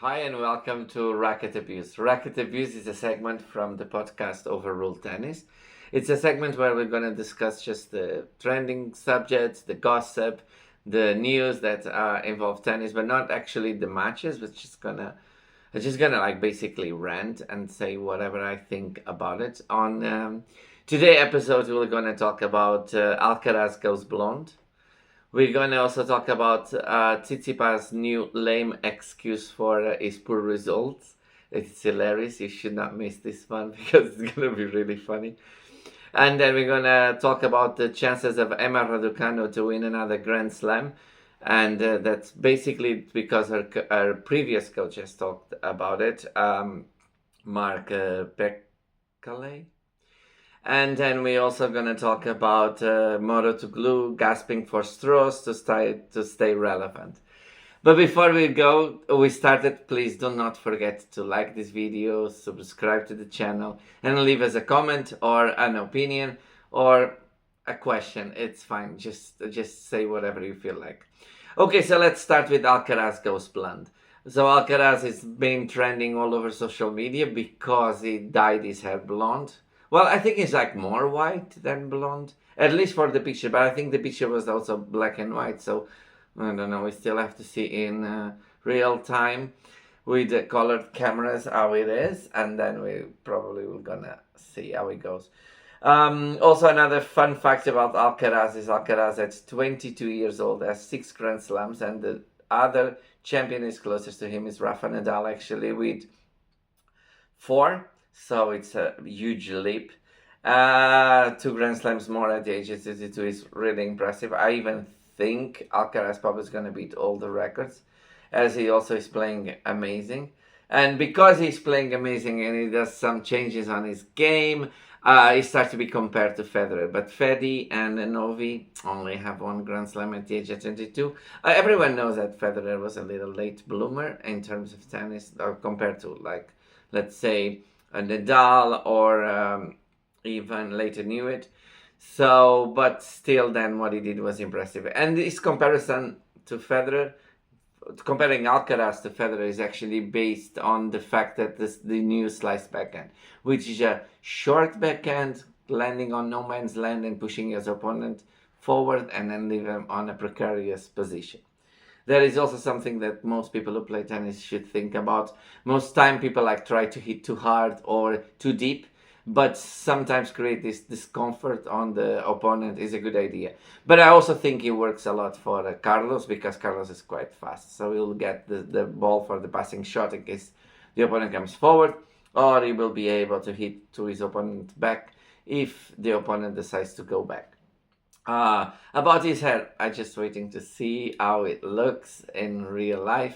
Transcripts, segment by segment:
Hi and welcome to Racket Abuse. Racket Abuse is a segment from the podcast Overruled Tennis. It's a segment where we're going to discuss just the trending subjects, the gossip, the news that involve tennis, but not actually the matches. I'm just gonna like basically rant and say whatever I think about it. On today episode, we're gonna talk about Alcaraz goes blonde. We're going to also talk about Tsitsipas' new lame excuse for his poor results. It's hilarious. You should not miss this one because it's going to be really funny. And then we're going to talk about the chances of Emma Raducanu to win another Grand Slam. And that's basically because her previous coach has talked about it, Mark Beckley. And then we're also going to talk about Mouratoglou gasping for straws to stay relevant. But before we started, please do not forget to like this video, subscribe to the channel, and leave us a comment or an opinion or a question. It's fine. Just say whatever you feel like. Okay, so let's start with Alcaraz goes blonde. So Alcaraz has been trending all over social media because he dyed his hair blonde. Well, I think it's like more white than blonde, at least for the picture. But I think the picture was also black and white. So I don't know. We still have to see in real time with the colored cameras how it is, and then we probably will gonna see how it goes. Also, another fun fact about Alcaraz is Alcaraz at 22 years old has 6 Grand Slams, and the other champion is closest to him is Rafa Nadal actually with 4. So it's a huge leap. 2 Grand Slams more at the age of 32 is really impressive. I even think Alcaraz probably is going to beat all the records, as he also is playing amazing. And because he's playing amazing and he does some changes on his game, he starts to be compared to Federer. But Fedi and Novi only have 1 Grand Slam at the age of 22. Everyone knows that Federer was a little late bloomer in terms of tennis, or compared to, like, let's say, Nadal or even later knew it. So, but still, then what he did was impressive. And this comparison to Federer, comparing Alcaraz to Federer, is actually based on the fact that the new slice backhand, which is a short backhand landing on no man's land and pushing his opponent forward and then leave him on a precarious position. That is also something that most people who play tennis should think about. Most time people like try to hit too hard or too deep, but sometimes create this discomfort on the opponent is a good idea. But I also think it works a lot for Carlos, because Carlos is quite fast. So he'll get the ball for the passing shot in case the opponent comes forward, or he will be able to hit to his opponent back if the opponent decides to go back. About his hair, I'm just waiting to see how it looks in real life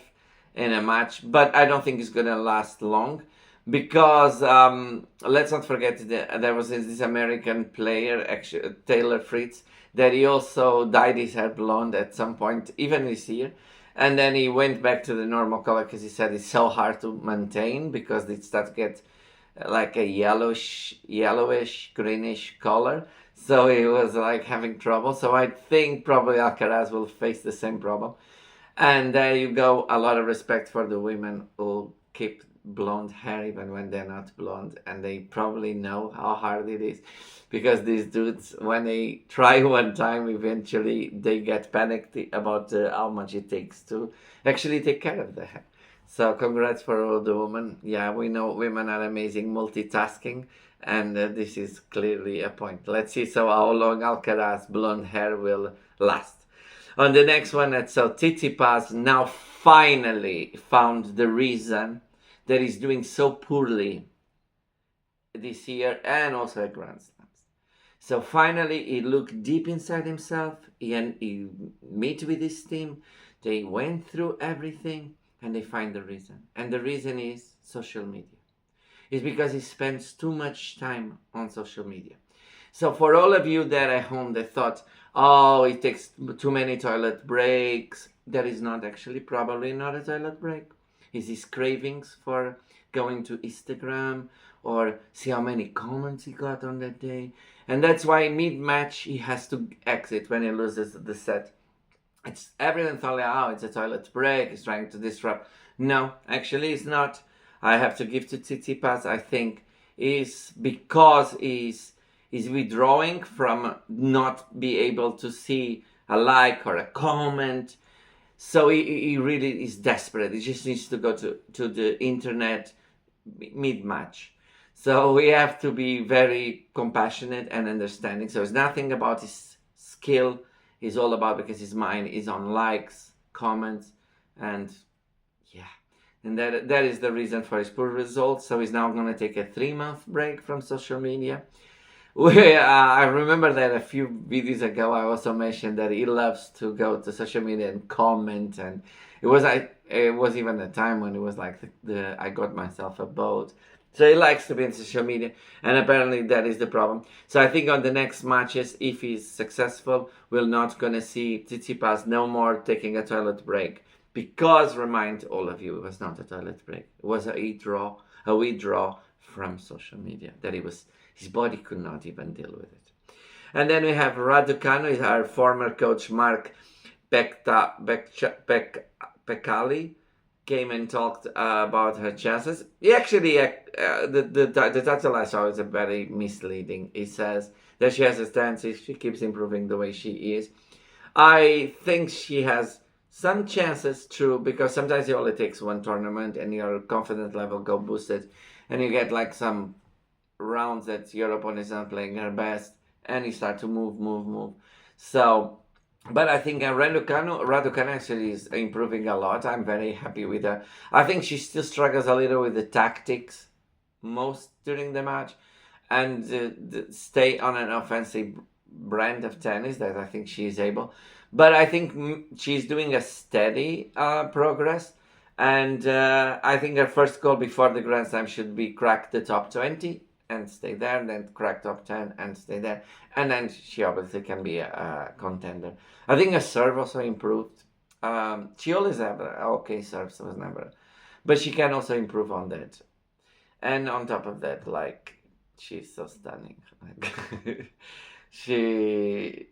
in a match, but I don't think it's gonna last long because let's not forget that there was this American player, actually Taylor Fritz, that he also dyed his hair blonde at some point, even this year, and then he went back to the normal color because he said it's so hard to maintain because it starts to get like a yellowish, greenish color. So he was like having trouble. So I think probably Alcaraz will face the same problem. And there you go. A lot of respect for the women who keep blonde hair even when they're not blonde. And they probably know how hard it is. Because these dudes, when they try one time, eventually they get panicked about how much it takes to actually take care of the hair. So congrats for all the women. Yeah, we know women are amazing multitasking, and this is clearly a point. Let's see how long Alcaraz blonde hair will last. On the next one, so Tsitsipas now finally found the reason that he's doing so poorly this year and also at Grand Slams. So finally, he looked deep inside himself. He met with his team. They went through everything. And they find the reason. And the reason is social media. It's because he spends too much time on social media. So for all of you that at home that thought, oh, it takes too many toilet breaks, that is not actually probably not a toilet break. It's his cravings for going to Instagram or see how many comments he got on that day. And that's why mid-match he has to exit when he loses the set. It's everyone thought, oh, it's a toilet break, it's trying to disrupt. No, actually it's not. I have to give to Tsitsipas, I think, is because is withdrawing from not be able to see a like or a comment. So he really is desperate. He just needs to go to the internet mid-match. So we have to be very compassionate and understanding. So it's nothing about his skill. It's all about because his mind is on likes, comments, and yeah. And that is the reason for his poor results. So he's now going to take a 3-month break from social media. I remember that a few videos ago I also mentioned that he loves to go to social media and comment, and it was even a time when it was like the I got myself a boat. So he likes to be in social media, and apparently that is the problem. So I think on the next matches, if he's successful, we're not gonna see Tsitsipas no more taking a toilet break, because remind all of you, it was not a toilet break. It was a withdrawal from social media. That his body could not even deal with it. And then we have Raducanu, our former coach Mark Pekali came and talked about her chances. He actually, the title I saw is a very misleading. It says that she has a stance, she keeps improving the way she is. I think she has some chances, true, because sometimes it only takes one tournament and your confidence level go boosted, and you get like some rounds that your opponent is not playing her best, and you start to move. So, but I think Raducanu actually is improving a lot. I'm very happy with her. I think she still struggles a little with the tactics most during the match, and stay on an offensive brand of tennis that I think she is able. But I think she's doing a steady progress. And I think her first goal before the Grand Slam should be crack the top 20 and stay there, and then crack top 10 and stay there. And then she obviously can be a contender. I think her serve also improved. She always had okay serve, so was never. But she can also improve on that. And on top of that, like, she's so stunning. Like, the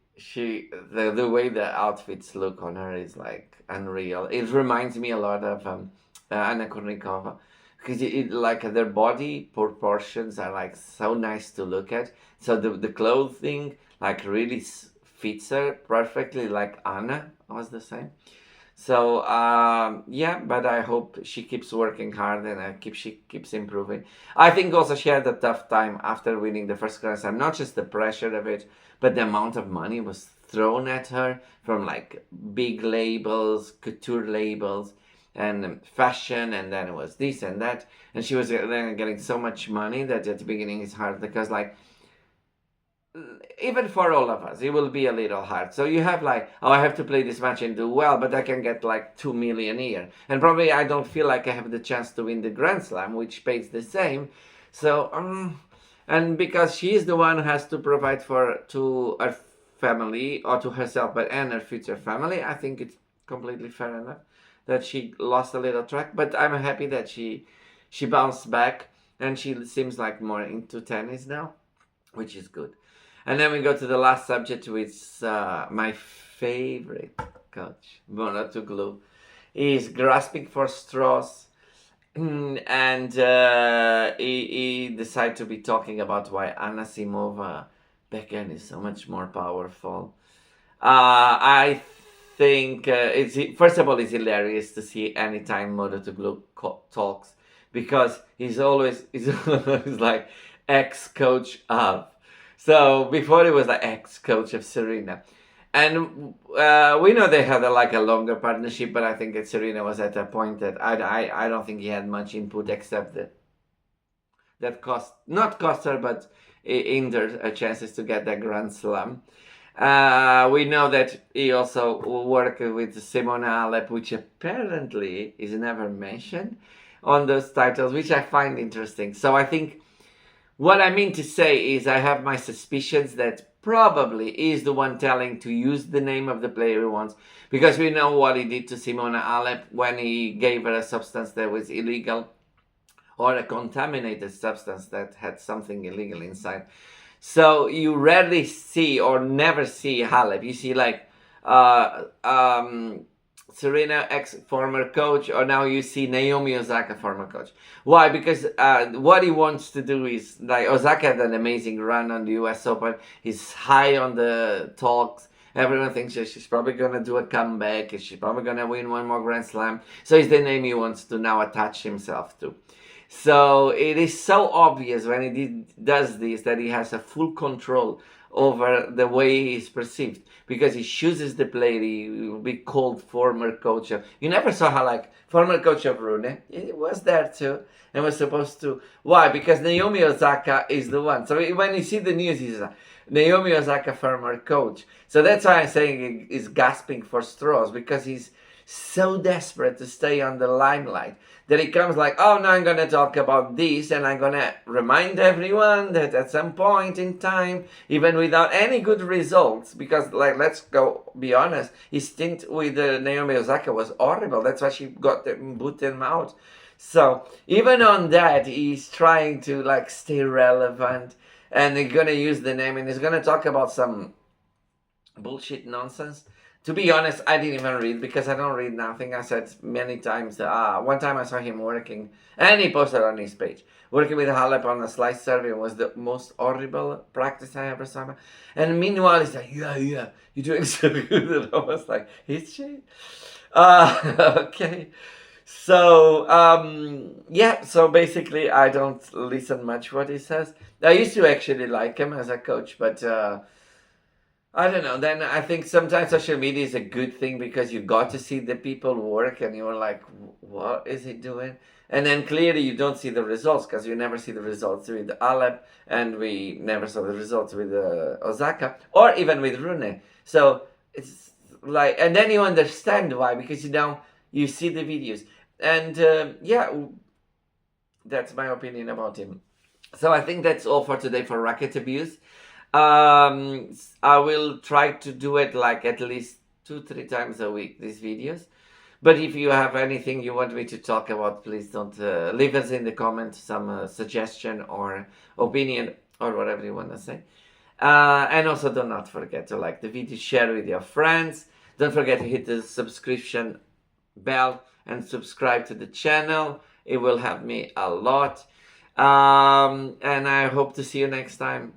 way the outfits look on her is like unreal. It reminds me a lot of Anna Kournikova, because like their body proportions are like so nice to look at. So the clothing like really fits her perfectly, like Anna was the same. So yeah, but I hope she keeps working hard, and she keeps improving. I think also she had a tough time after winning the first Grand Slam, not just the pressure of it, but the amount of money was thrown at her from like big labels, couture labels, and fashion, and then it was this and that, and she was then getting so much money that at the beginning it's hard, because like even for all of us it will be a little hard. So you have like, oh, I have to play this match and do well, but I can get like 2 million a year, and probably I don't feel like I have the chance to win the Grand Slam, which pays the same. So and because she is the one who has to provide to her family, or to herself, but and her future family, I think it's completely fair enough that she lost a little track. But I'm happy that she bounced back, and she seems like more into tennis now, which is good. And then we go to the last subject, which my favorite coach, Bonatoglu, is grasping for straws. And he decided to be talking about why Anasimova backhand is so much more powerful. I think first of all, it's hilarious to see anytime Bonatoglu talks, because he's always like ex-coach of. So before it was the ex-coach of Serena. And we know they had a longer partnership, but I think that Serena was at a point that I don't think he had much input, except that not cost her, but hindered her chances to get that Grand Slam. We know that he also worked with Simona Halep, which apparently is never mentioned on those titles, which I find interesting. So I think what I mean to say is I have my suspicions that probably is the one telling to use the name of the player he wants, because we know what he did to Simona Halep when he gave her a substance that was illegal, or a contaminated substance that had something illegal inside. So you rarely see or never see Halep. You see like Serena, ex-former coach, or now you see Naomi Osaka, former coach. Why? Because what he wants to do is, like, Osaka had an amazing run on the US Open. He's high on the talks. Everyone thinks that she's probably going to do a comeback. She's probably going to win one more Grand Slam. So it's the name he wants to now attach himself to. So it is so obvious when he does this that he has a full control over the way he's perceived, because he chooses the player. He will be called former coach of. You never saw how, like, former coach of Rune. He was there too and was supposed to. Why? Because Naomi Osaka is the one. So when you see the news, he's Naomi Osaka, former coach. So that's why I'm saying he's gasping for straws, because he's so desperate to stay on the limelight that he comes like, oh, now I'm going to talk about this, and I'm going to remind everyone that at some point in time, even without any good results, because, like, let's go be honest, his stint with Naomi Osaka was horrible. That's why she got them, boot him out. So even on that, he's trying to, like, stay relevant, and he's going to use the name, and he's going to talk about some bullshit nonsense. To be honest, I didn't even read, because I don't read nothing. I said many times, one time I saw him working, and he posted on his page, working with Halep on a slice serving was the most horrible practice I ever saw. And meanwhile, he's like, yeah, you're doing so good. And I was like, is she? Okay. So, yeah, so basically I don't listen much what he says. I used to actually like him as a coach, but I don't know. Then I think sometimes social media is a good thing, because you got to see the people work and you were like, what is he doing? And then clearly you don't see the results, because you never see the results with Alep, and we never saw the results with Osaka, or even with Rune. So it's like, and then you understand why, because you see the videos. And yeah, that's my opinion about him. So I think that's all for today for Racket Abuse. I will try to do it like at least 2-3 times a week, these videos. But if you have anything you want me to talk about, please don't leave us in the comments some suggestion or opinion or whatever you want to say. And also do not forget to like the video, share with your friends. Don't forget to hit the subscription bell and subscribe to the channel. It will help me a lot. And I hope to see you next time.